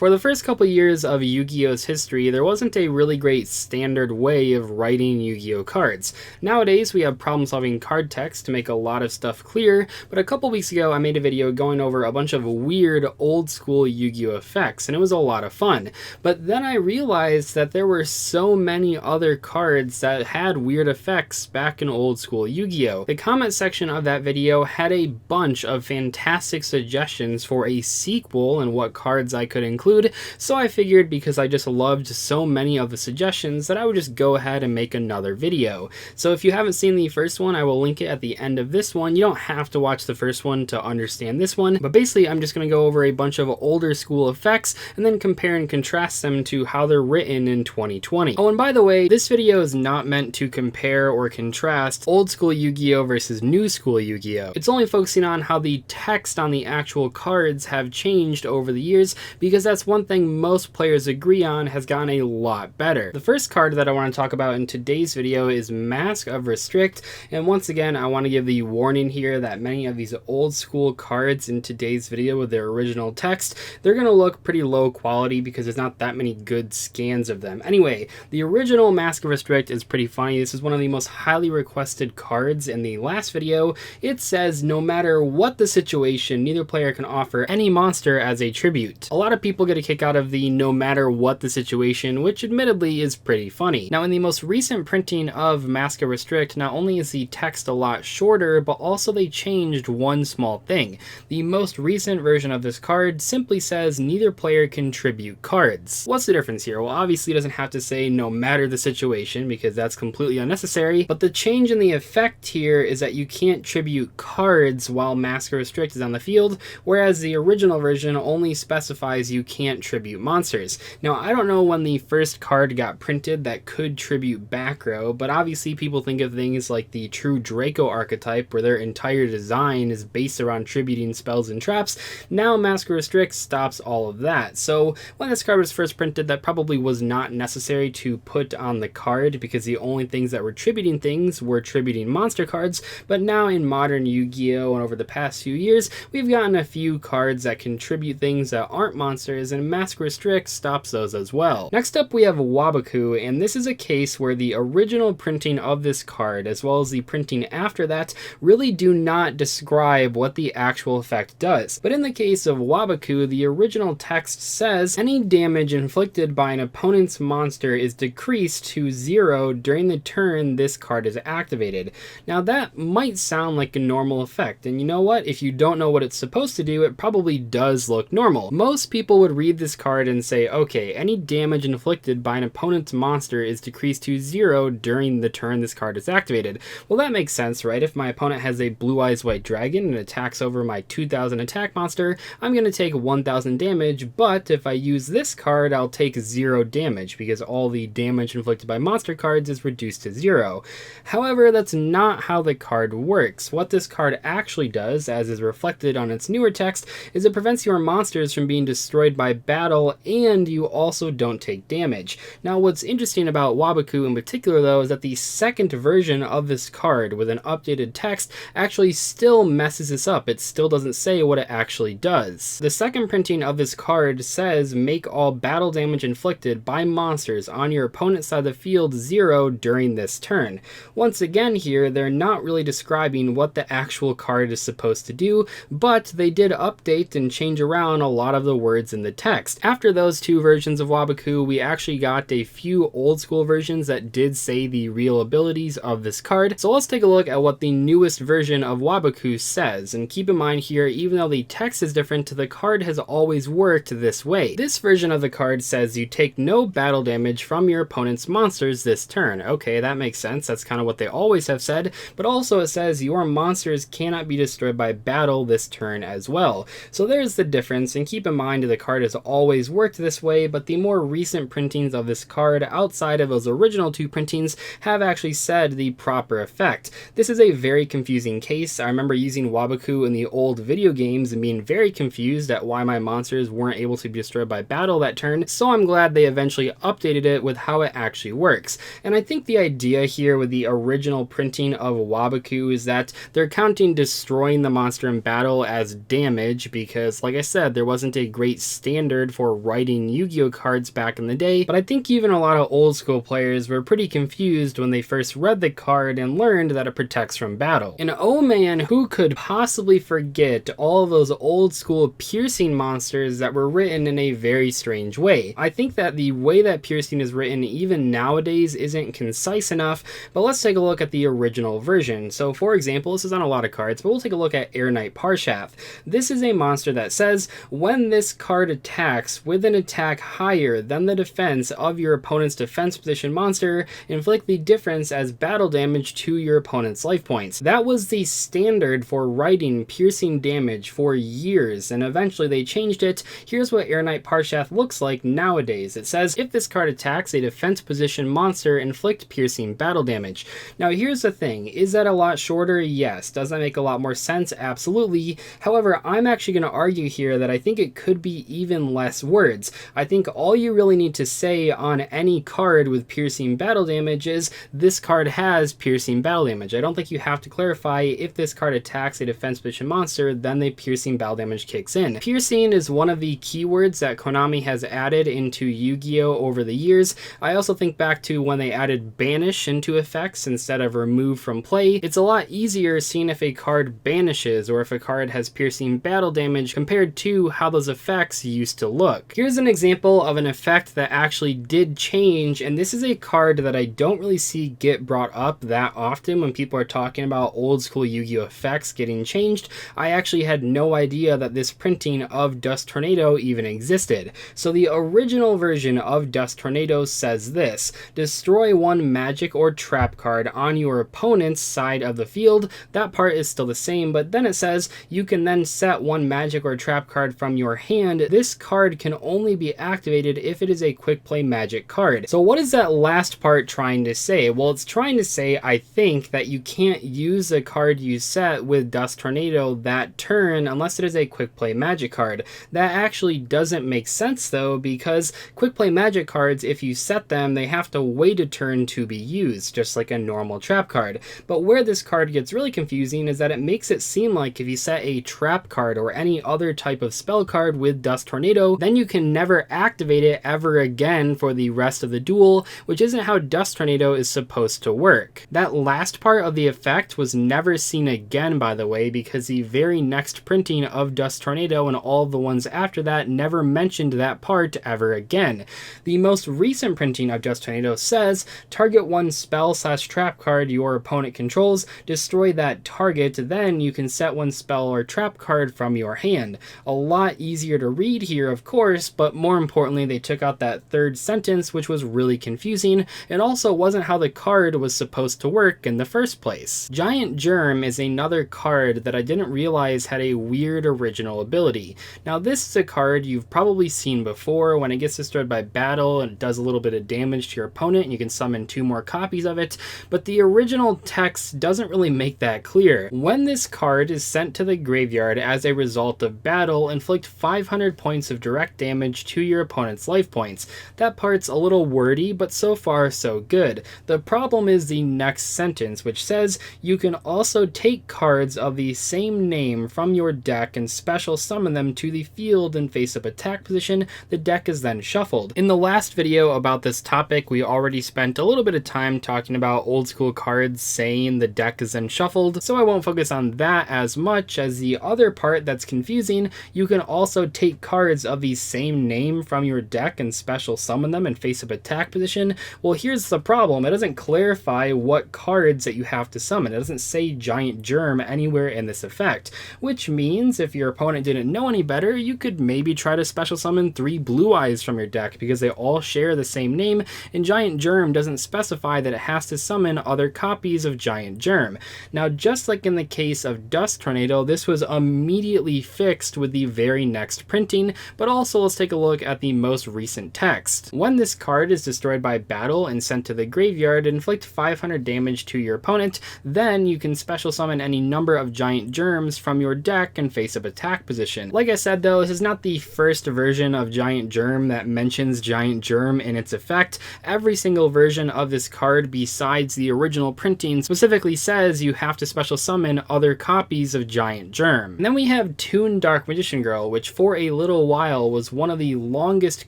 For the first couple years of Yu-Gi-Oh's history, there wasn't a really great standard way of writing Yu-Gi-Oh cards. Nowadays, we have problem-solving card text to make a lot of stuff clear, but a couple weeks ago I made a video going over a bunch of weird old-school Yu-Gi-Oh effects, and it was a lot of fun. But then I realized that there were so many other cards that had weird effects back in old-school Yu-Gi-Oh! The comment section of that video had a bunch of fantastic suggestions for a sequel and what cards I could include, so I figured because I just loved so many of the suggestions that I would just go ahead and make another video. So if you haven't seen the first one, I will link it at the end of this one. You don't have to watch the first one to understand this one, but basically I'm just going to go over a bunch of older school effects and then compare and contrast them to how they're written in 2020. Oh, and by the way, this video is not meant to compare or contrast old school Yu-Gi-Oh versus new school Yu-Gi-Oh. It's only focusing on how the text on the actual cards have changed over the years, because that's one thing most players agree on has gotten a lot better. The first card that I want to talk about in today's video is Mask of Restrict, and once again I want to give the warning here that many of these old school cards in today's video with their original text, they're going to look pretty low quality because there's not that many good scans of them. Anyway, the original Mask of Restrict is pretty funny. This is one of the most highly requested cards in the last video. It says no matter what the situation, neither player can offer any monster as a tribute. A lot of people get a kick out of the no matter what the situation, which admittedly is pretty funny. Now in the most recent printing of Mask of Restrict, not only is the text a lot shorter, but also they changed one small thing. The most recent version of this card simply says neither player can tribute cards. What's the difference here? Well, obviously it doesn't have to say no matter the situation because that's completely unnecessary, but the change in the effect here is that you can't tribute cards while Mask of Restrict is on the field, whereas the original version only specifies you can't tribute monsters. Now, I don't know when the first card got printed that could tribute back row, but obviously people think of things like the true Draco archetype where their entire design is based around tributing spells and traps. Now Mask of Restrict stops all of that. So when this card was first printed, that probably was not necessary to put on the card because the only things that were tributing things were tributing monster cards, but now in modern Yu-Gi-Oh! And over the past few years, we've gotten a few cards that contribute things that aren't monsters, and Mask Restrict stops those as well. Next up we have Waboku, and this is a case where the original printing of this card as well as the printing after that really do not describe what the actual effect does. But in the case of Waboku, the original text says any damage inflicted by an opponent's monster is decreased to 0 during the turn this card is activated. Now that might sound like a normal effect, and you know what? If you don't know what it's supposed to do, it probably does look normal. Most people would read this card and say, okay, any damage inflicted by an opponent's monster is decreased to 0 during the turn this card is activated. Well, that makes sense, right? If my opponent has a Blue Eyes White Dragon and attacks over my 2000 attack monster, I'm going to take 1000 damage, but if I use this card, I'll take 0 damage because all the damage inflicted by monster cards is reduced to 0. However, that's not how the card works. What this card actually does, as is reflected on its newer text, is it prevents your monsters from being destroyed by battle, and you also don't take damage. Now what's interesting about Waboku in particular though is that the second version of this card with an updated text actually still messes this up. It still doesn't say what it actually does. The second printing of this card says make all battle damage inflicted by monsters on your opponent's side of the field 0 during this turn. Once again here, they're not really describing what the actual card is supposed to do, but they did update and change around a lot of the words in the text. After those two versions of Waboku, we actually got a few old school versions that did say the real abilities of this card. So let's take a look at what the newest version of Waboku says. And keep in mind here, even though the text is different, the card has always worked this way. This version of the card says you take no battle damage from your opponent's monsters this turn. Okay, that makes sense. That's kind of what they always have said, but also it says your monsters cannot be destroyed by battle this turn as well. So there's the difference, and keep in mind the card has always worked this way, but the more recent printings of this card outside of those original two printings have actually said the proper effect. This is a very confusing case. I remember using Waboku in the old video games and being very confused at why my monsters weren't able to be destroyed by battle that turn, so I'm glad they eventually updated it with how it actually works. And I think the idea here with the original printing of Waboku is that they're counting destroying the monster in battle as damage because, like I said, there wasn't a great standard for writing Yu-Gi-Oh cards back in the day, but I think even a lot of old school players were pretty confused when they first read the card and learned that it protects from battle. And oh man, who could possibly forget all of those old school piercing monsters that were written in a very strange way. I think that the way that piercing is written even nowadays isn't concise enough, but let's take a look at the original version. So for example, this is on a lot of cards, but we'll take a look at Air Knight Parshath. This is a monster that says, when this card attacks with an attack higher than the defense of your opponent's defense position monster, inflict the difference as battle damage to your opponent's life points. That was the standard for writing piercing damage for years, and eventually they changed it. Here's what Air Knight Parshath looks like nowadays. It says, if this card attacks a defense position monster, inflict piercing battle damage. Now here's the thing, is that a lot shorter? Yes. Does that make a lot more sense? Absolutely. However, I'm actually going to argue here that I think it could be even less words. I think all you really need to say on any card with piercing battle damage is, this card has piercing battle damage. I don't think you have to clarify, if this card attacks a defense position monster, then the piercing battle damage kicks in. Piercing is one of the keywords that Konami has added into Yu-Gi-Oh over the years. I also think back to when they added banish into effects instead of remove from play. It's a lot easier seeing if a card banishes or if a card has piercing battle damage compared to how those effects used to look. Here's an example of an effect that actually did change, and this is a card that I don't really see get brought up that often when people are talking about old school Yu-Gi-Oh effects getting changed. I actually had no idea that this printing of Dust Tornado even existed. So the original version of Dust Tornado says this: destroy one magic or trap card on your opponent's side of the field. That part is still the same, but then it says you can then set one magic or trap card from your hand. This card can only be activated if it is a quick play magic card. So what is that last part trying to say? Well, it's trying to say, I think, that you can't use a card you set with Dust Tornado that turn unless it is a quick play magic card. That actually doesn't make sense though, because quick play magic cards, if you set them, they have to wait a turn to be used, just like a normal trap card. But where this card gets really confusing is that it makes it seem like if you set a trap card or any other type of spell card with Dust Tornado, then you can never activate it ever again for the rest of the duel, which isn't how Dust Tornado is supposed to work. That last part of the effect was never seen again, by the way, because the very next printing of Dust Tornado and all of the ones after that never mentioned that part ever again. The most recent printing of Dust Tornado says, target one spell/trap card your opponent controls, destroy that target, then you can set one spell or trap card from your hand. A lot easier to read here, of course, but more importantly, they took out that third sentence, which was really confusing, and also wasn't how the card was supposed to work in the first place. Giant Germ is another card that I didn't realize had a weird original ability. Now this is a card you've probably seen before. When it gets destroyed by battle and it does a little bit of damage to your opponent, and you can summon 2 more copies of it, but the original text doesn't really make that clear. When this card is sent to the graveyard as a result of battle, inflict 500 points of direct damage to your opponent's life points. That part's a little wordy, but so far so good. The problem is the next sentence, which says you can also take cards of the same name from your deck and special summon them to the field in face-up attack position. The deck is then shuffled. In the last video about this topic, we already spent a little bit of time talking about old school cards saying the deck is then shuffled, so I won't focus on that as much as the other part that's confusing. You can also take cards of the same name from your deck and special summon them in face-up attack position. Well, here's the problem. It doesn't clarify what cards that you have to summon. It doesn't say Giant Germ anywhere in this effect, which means if your opponent didn't know any better, you could maybe try to special summon 3 Blue Eyes from your deck because they all share the same name, and Giant Germ doesn't specify that it has to summon other copies of Giant Germ. Now, just like in the case of Dust Tornado, this was immediately fixed with the very next printing, but also let's take a look at the most recent text. When this card is destroyed by battle and sent to the graveyard, inflict 500 damage to your opponent, then you can special summon any number of Giant Germs from your deck and face-up attack position. Like I said though, this is not the first version of Giant Germ that mentions Giant Germ in its effect. Every single version of this card besides the original printing specifically says you have to special summon other copies of Giant Germ. And then we have Toon Dark Magician Girl, which for a little little while was one of the longest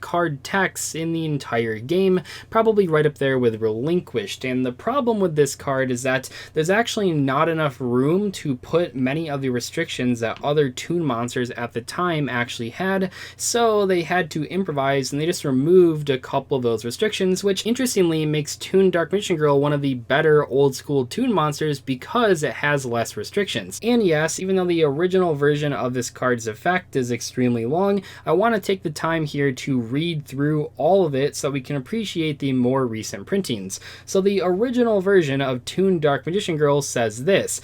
card texts in the entire game, probably right up there with Relinquished. And the problem with this card is that there's actually not enough room to put many of the restrictions that other Toon monsters at the time actually had, so they had to improvise and they just removed a couple of those restrictions, which interestingly makes Toon Dark Magician Girl one of the better old school Toon monsters because it has less restrictions. And yes, even though the original version of this card's effect is extremely long, I want to take the time here to read through all of it so we can appreciate the more recent printings. So the original version of Toon Dark Magician Girl says this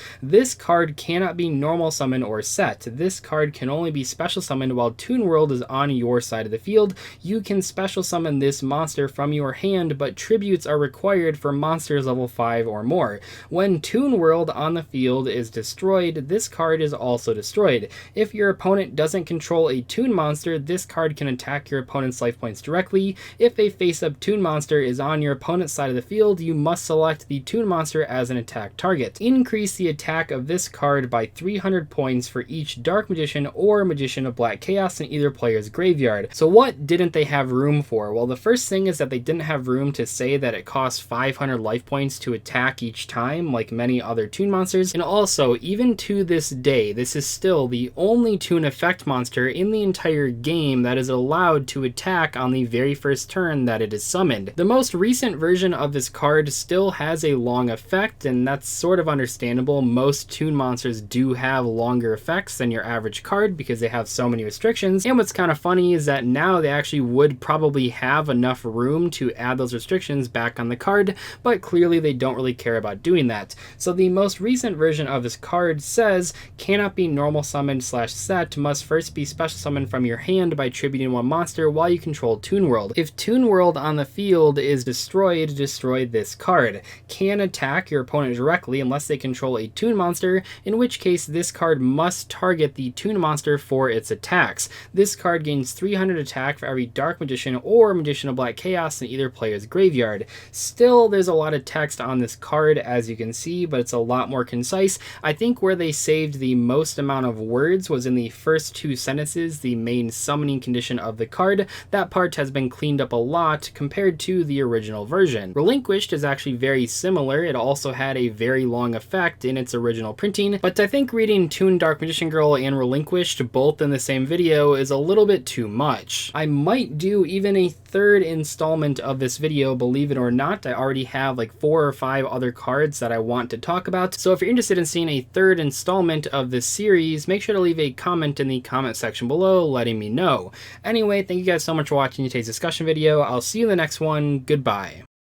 card cannot be normal summon or set. This card can only be special summoned while Toon World is on your side of the field. You can special summon this monster from your hand, but tributes are required for monsters level 5 or more. When Toon World on the field is destroyed, this card is also destroyed. If your opponent doesn't control a Toon monster, this card can attack your opponent's life points directly. If a face-up Toon monster is on your opponent's side of the field, you must select the Toon monster as an attack target. Increase the attack of this card by 300 points for each Dark Magician or Magician of Black Chaos in either player's graveyard. So what didn't they have room for? Well, the first thing is that they didn't have room to say that it costs 500 life points to attack each time, like many other Toon monsters. And also, even to this day, this is still the only Toon effect monster in the entire game that is allowed to attack on the very first turn that it is summoned. The most recent version of this card still has a long effect, and that's sort of understandable. Most Toon monsters do have longer effects than your average card because they have so many restrictions. And what's kind of funny is that now they actually would probably have enough room to add those restrictions back on the card, but clearly they don't really care about doing that. So the most recent version of this card says, cannot be normal summoned / set, must first be special summoned from your hand by tributing one monster while you control Toon World. If Toon World on the field is destroyed, destroy this card. Can attack your opponent directly unless they control a Toon monster, in which case this card must target the Toon monster for its attacks. This card gains 300 attack for every Dark Magician or Magician of Black Chaos in either player's graveyard. Still, there's a lot of text on this card, as you can see, but it's a lot more concise. I think where they saved the most amount of words was in the first two sentences, the main summoning condition of the card. That part has been cleaned up a lot compared to the original version. Relinquished is actually very similar. It also had a very long effect in its original printing, but I think reading Toon Dark Magician Girl and Relinquished both in the same video is a little bit too much. I might do even a third installment of this video, believe it or not. I already have like 4 or 5 other cards that I want to talk about, so if you're interested in seeing a third installment of this series, make sure to leave a comment in the comment section below letting me know. Anyway, thank you guys so much for watching today's discussion video. I'll see you in the next one. Goodbye.